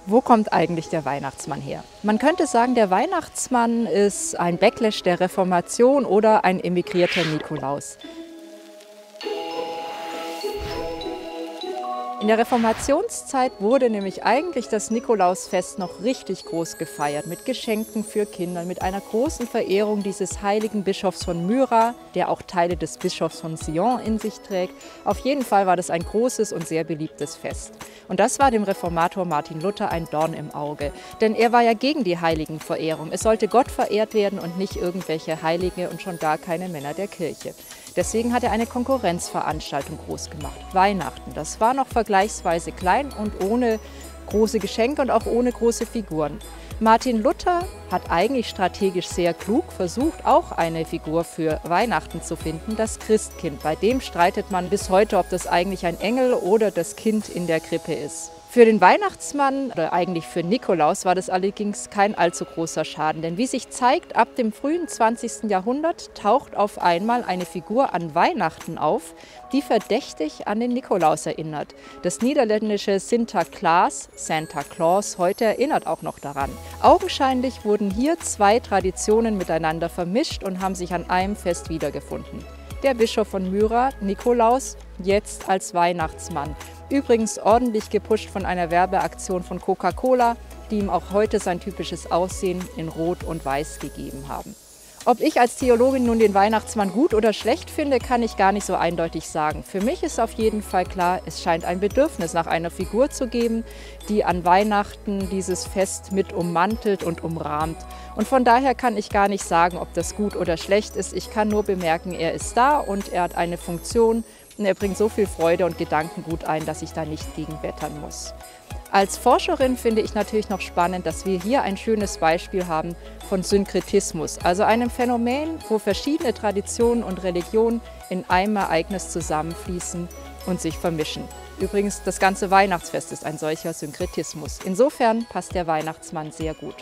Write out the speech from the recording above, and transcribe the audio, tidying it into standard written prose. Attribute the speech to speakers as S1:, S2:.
S1: Wo kommt eigentlich der Weihnachtsmann her? Man könnte sagen, der Weihnachtsmann ist ein Backlash der Reformation oder ein emigrierter Nikolaus. In der Reformationszeit wurde nämlich eigentlich das Nikolausfest noch richtig groß gefeiert, mit Geschenken für Kinder, mit einer großen Verehrung dieses heiligen Bischofs von Myra, der auch Teile des Bischofs von Sion in sich trägt. Auf jeden Fall war das ein großes und sehr beliebtes Fest. Und das war dem Reformator Martin Luther ein Dorn im Auge, denn er war ja gegen die Heiligenverehrung. Es sollte Gott verehrt werden und nicht irgendwelche Heilige und schon gar keine Männer der Kirche. Deswegen hat er eine Konkurrenzveranstaltung groß gemacht, Weihnachten. Das war noch vergleichsweise klein und ohne große Geschenke und auch ohne große Figuren. Martin Luther hat eigentlich strategisch sehr klug versucht, auch eine Figur für Weihnachten zu finden, das Christkind. Bei dem streitet man bis heute, ob das eigentlich ein Engel oder das Kind in der Krippe ist. Für den Weihnachtsmann, oder eigentlich für Nikolaus, war das allerdings kein allzu großer Schaden. Denn wie sich zeigt, ab dem frühen 20. Jahrhundert taucht auf einmal eine Figur an Weihnachten auf, die verdächtig an den Nikolaus erinnert. Das niederländische Sinterklaas, Santa Claus, heute erinnert auch noch daran. Augenscheinlich wurden hier zwei Traditionen miteinander vermischt und haben sich an einem Fest wiedergefunden. Der Bischof von Myra, Nikolaus, jetzt als Weihnachtsmann. Übrigens ordentlich gepusht von einer Werbeaktion von Coca-Cola, die ihm auch heute sein typisches Aussehen in Rot und Weiß gegeben haben. Ob ich als Theologin nun den Weihnachtsmann gut oder schlecht finde, kann ich gar nicht so eindeutig sagen. Für mich ist auf jeden Fall klar, es scheint ein Bedürfnis nach einer Figur zu geben, die an Weihnachten dieses Fest mit ummantelt und umrahmt. Und von daher kann ich gar nicht sagen, ob das gut oder schlecht ist. Ich kann nur bemerken, er ist da und er hat eine Funktion und er bringt so viel Freude und Gedankengut ein, dass ich da nicht gegen wettern muss. Als Forscherin finde ich natürlich noch spannend, dass wir hier ein schönes Beispiel haben von Synkretismus, also einem Phänomen, wo verschiedene Traditionen und Religionen in einem Ereignis zusammenfließen und sich vermischen. Übrigens, das ganze Weihnachtsfest ist ein solcher Synkretismus. Insofern passt der Weihnachtsmann sehr gut.